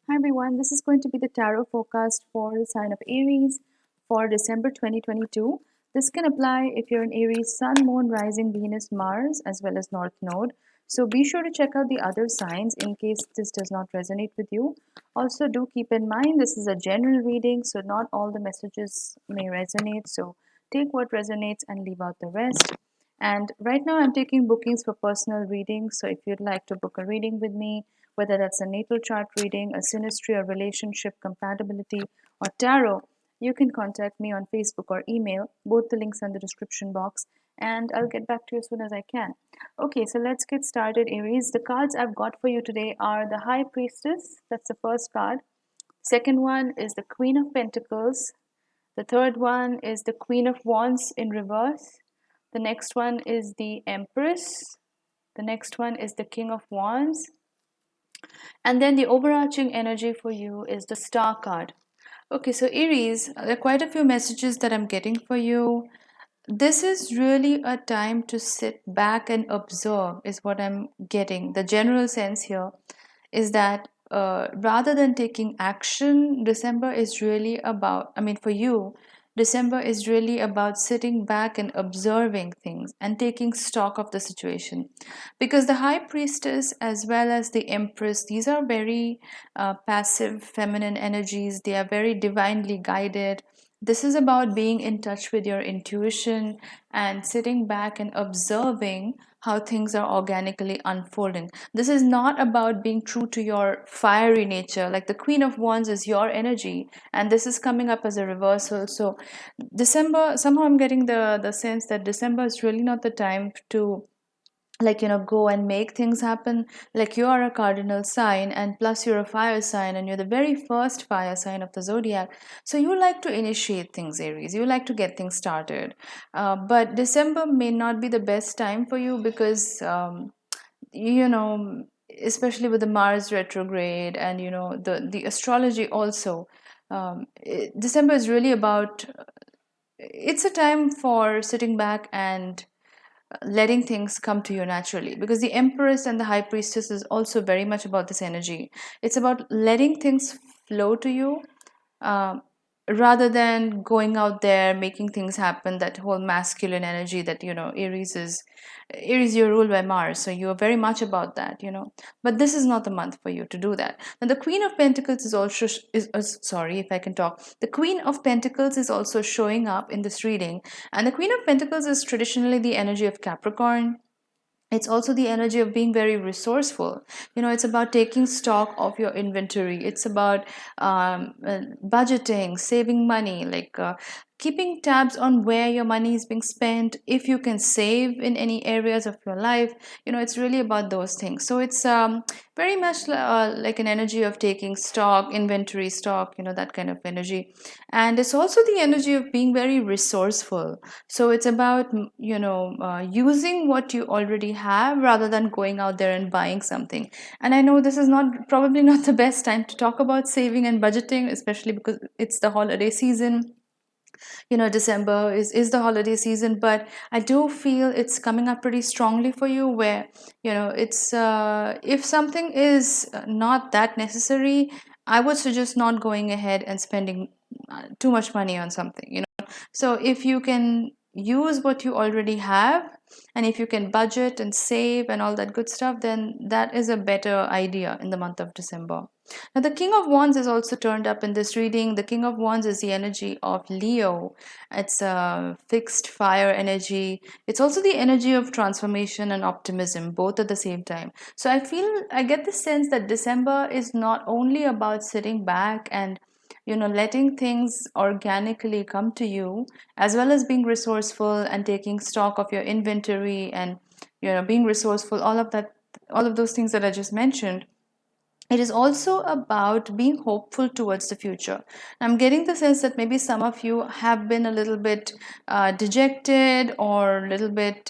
Hi everyone, this is going to be the tarot forecast for the sign of Aries for December 2022. This can apply if you're an Aries Sun, Moon, Rising, Venus, Mars, as well as North Node. So be sure to check out the other signs in case this does not resonate with you. Also, do keep in mind this is a general reading, so not all the messages may resonate. So take what resonates and leave out the rest. And right now, I'm taking bookings for personal readings. So if you'd like to book a reading with me, whether that's a natal chart reading, a synastry or relationship compatibility, or tarot, you can contact me on Facebook or email. Both the links are in the description box, and I'll get back to you as soon as I can. Okay, so let's get started, Aries. The cards I've got for you today are the High Priestess, that's the first card. Second one is the Queen of Pentacles. The third one is the Queen of Wands in reverse. The next one is the Empress. The next one is the King of Wands. And then the overarching energy for you is the Star card. Okay, so Aries, there are quite a few messages that I'm getting for you. This is really a time to sit back and observe, is what I'm getting. The general sense here is that rather than taking action, December is really about, for you, December is really about sitting back and observing things and taking stock of the situation. Because the High Priestess as well as the Empress, these are very passive feminine energies, they are very divinely guided. This is about being in touch with your intuition and sitting back and observing how things are organically unfolding. This is not about being true to your fiery nature. Like the Queen of Wands is your energy, and this is coming up as a reversal. So, December, somehow I'm getting the sense that December is really not the time to go and make things happen. Like you are a cardinal sign, and plus you're a fire sign, and you're the very first fire sign of the zodiac, so you like to initiate things, Aries, you like to get things started. But December may not be the best time for you because you know especially with the Mars retrograde and the astrology also. December is really about, it's a time for sitting back and letting things come to you naturally, because the Empress and the High Priestess is also very much about this energy. It's about letting things flow to you, um, rather than going out there making things happen. That whole masculine energy that Aries, you're ruled by Mars, so you're very much about that. But this is not the month for you to do that. And the Queen of Pentacles is also sorry if I can talk. The Queen of Pentacles is also showing up in this reading, and the Queen of Pentacles is traditionally the energy of Capricorn. It's also the energy of being very resourceful. It's about taking stock of your inventory. It's about budgeting, saving money, keeping tabs on where your money is being spent, if you can save in any areas of your life. It's really about those things. So it's very much like an energy of taking stock, inventory stock, that kind of energy. And it's also the energy of being very resourceful. So it's about using what you already have rather than going out there and buying something. And I know this is not probably not the best time to talk about saving and budgeting, especially because it's the holiday season. December is the holiday season, but I do feel it's coming up pretty strongly for you, where it's if something is not that necessary, I would suggest not going ahead and spending too much money on something. So if you can use what you already have, and if you can budget and save and all that good stuff, then that is a better idea in the month of December. Now, the King of Wands is also turned up in this reading. The King of Wands is the energy of Leo. It's a fixed fire energy. It's also the energy of transformation and optimism, both at the same time. So I get the sense that December is not only about sitting back and letting things organically come to you, as well as being resourceful and taking stock of your inventory and being resourceful, all of that, all of those things that I just mentioned. It is also about being hopeful towards the future. I'm getting the sense that maybe some of you have been a little bit dejected, or a little bit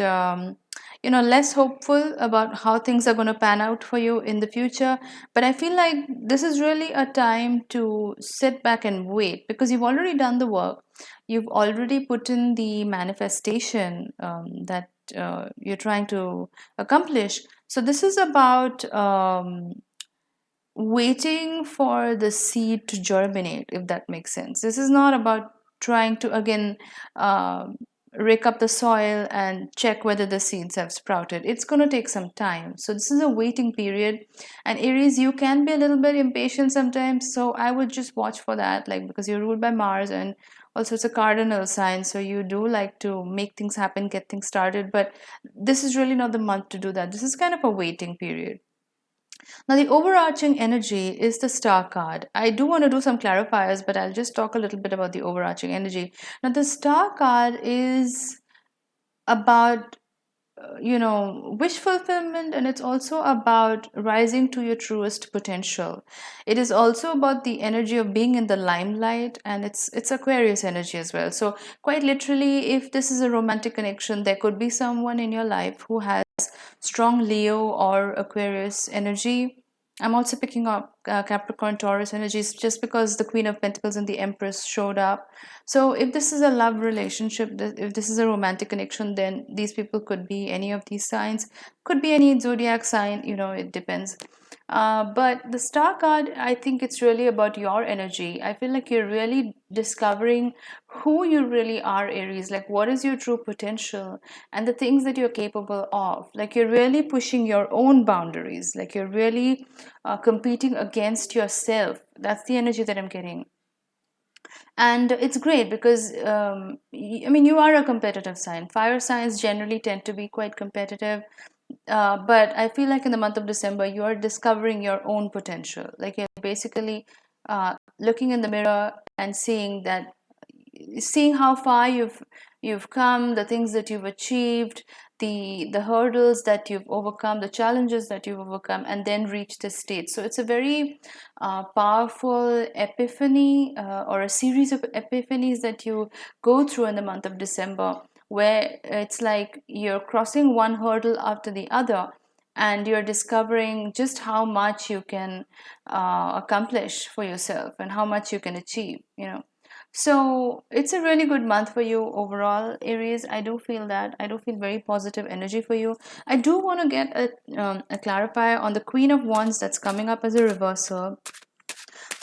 less hopeful about how things are going to pan out for you in the future. But I feel like this is really a time to sit back and wait, because you've already done the work. You've already put in the manifestation that you're trying to accomplish. So this is about waiting for the seed to germinate, if that makes sense. This is not about trying to again rake up the soil and check whether the seeds have sprouted. It's going to take some time. So this is a waiting period. And Aries, you can be a little bit impatient sometimes. So I would just watch for that, like because you're ruled by Mars, and also it's a cardinal sign. So you do like to make things happen, get things started. But this is really not the month to do that. This is kind of a waiting period. Now, the overarching energy is the star card. I do want to do some clarifiers, but I'll just talk a little bit about the overarching energy. Now, the star card is about wish fulfillment, and it's also about rising to your truest potential. It is also about the energy of being in the limelight, and it's Aquarius energy as well. So quite literally, if this is a romantic connection, there could be someone in your life who has strong Leo or Aquarius energy. I'm also picking up Capricorn Taurus energies just because the Queen of Pentacles and the Empress showed up. So if this is a love relationship, if this is a romantic connection, then these people could be any of these signs, could be any zodiac sign, it depends. But the star card, I think it's really about your energy. I feel like you're really discovering who you really are, Aries. Like, what is your true potential and the things that you're capable of? Like, you're really pushing your own boundaries. Like, you're really competing against yourself. That's the energy that I'm getting. And it's great because you are a competitive sign. Fire signs generally tend to be quite competitive, but I feel like in the month of December you are discovering your own potential. Like, you're basically looking in the mirror and seeing how far you've come, the things that you've achieved, the hurdles that you've overcome, the challenges that you've overcome, and then reach this state. So it's a very powerful epiphany, or a series of epiphanies that you go through in the month of December, where it's like you're crossing one hurdle after the other, and you're discovering just how much you can accomplish for yourself and how much you can achieve. So it's a really good month for you overall, Aries. I do feel that. I do feel very positive energy for you. I do want to get a clarifier on the Queen of Wands that's coming up as a reversal.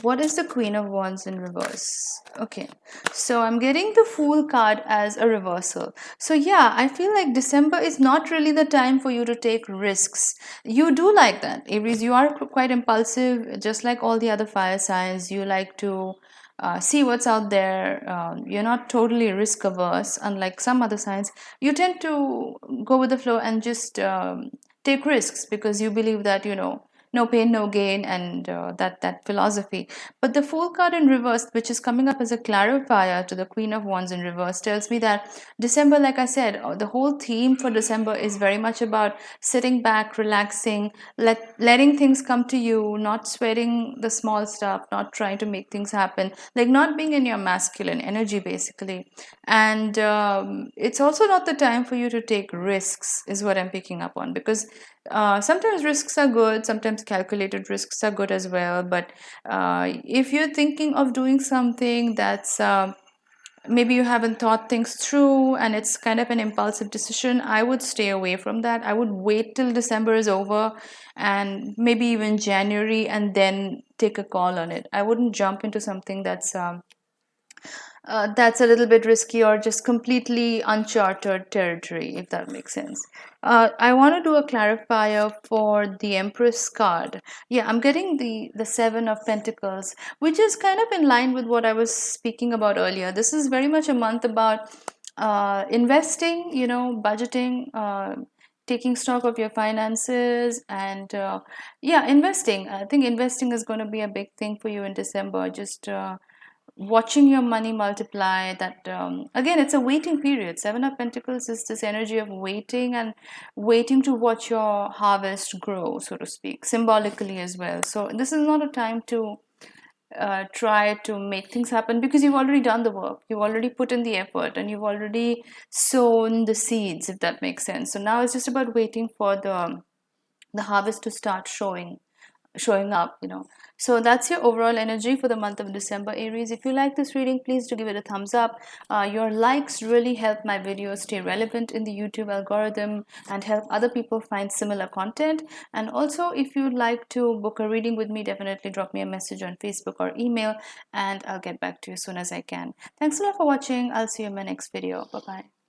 What is the Queen of Wands in reverse? Okay, so I'm getting the Fool card as a reversal. So yeah, I feel like December is not really the time for you to take risks. You do like that, Aries. You are quite impulsive, just like all the other fire signs. You like to see what's out there. You're not totally risk averse, unlike some other signs. You tend to go with the flow and just take risks because you believe that no pain, no gain, and that philosophy. But the Fool card in reverse, which is coming up as a clarifier to the Queen of Wands in reverse, tells me that December, like I said, the whole theme for December is very much about sitting back, relaxing, letting things come to you, not sweating the small stuff, not trying to make things happen, like not being in your masculine energy, basically. And it's also not the time for you to take risks, is what I'm picking up on, because sometimes risks are good, sometimes calculated risks are good as well. But if you're thinking of doing something that's maybe you haven't thought things through and it's kind of an impulsive decision, I would stay away from that. I would wait till December is over and maybe even January and then take a call on it. I wouldn't jump into something that's a little bit risky or just completely uncharted territory, if that makes sense. I want to do a clarifier for the Empress card. Yeah, I'm getting the Seven of Pentacles, which is kind of in line with what I was speaking about earlier. This is very much a month about investing, budgeting, taking stock of your finances, and yeah, investing. I think investing is going to be a big thing for you in December. Just watching your money multiply. That again, it's a waiting period. Seven of Pentacles is this energy of waiting and waiting to watch your harvest grow, so to speak, symbolically as well. So this is not a time to try to make things happen, because you've already done the work, you've already put in the effort, and you've already sown the seeds, if that makes sense. So now it's just about waiting for the harvest to start showing. showing up, you know. So that's your overall energy for the month of December, Aries. If you like this reading, please do give it a thumbs up. Your likes really help my videos stay relevant in the YouTube algorithm and help other people find similar content. And also, if you'd like to book a reading with me, definitely drop me a message on Facebook or email, and I'll get back to you as soon as I can. Thanks a lot for watching. I'll see you in my next video. Bye bye.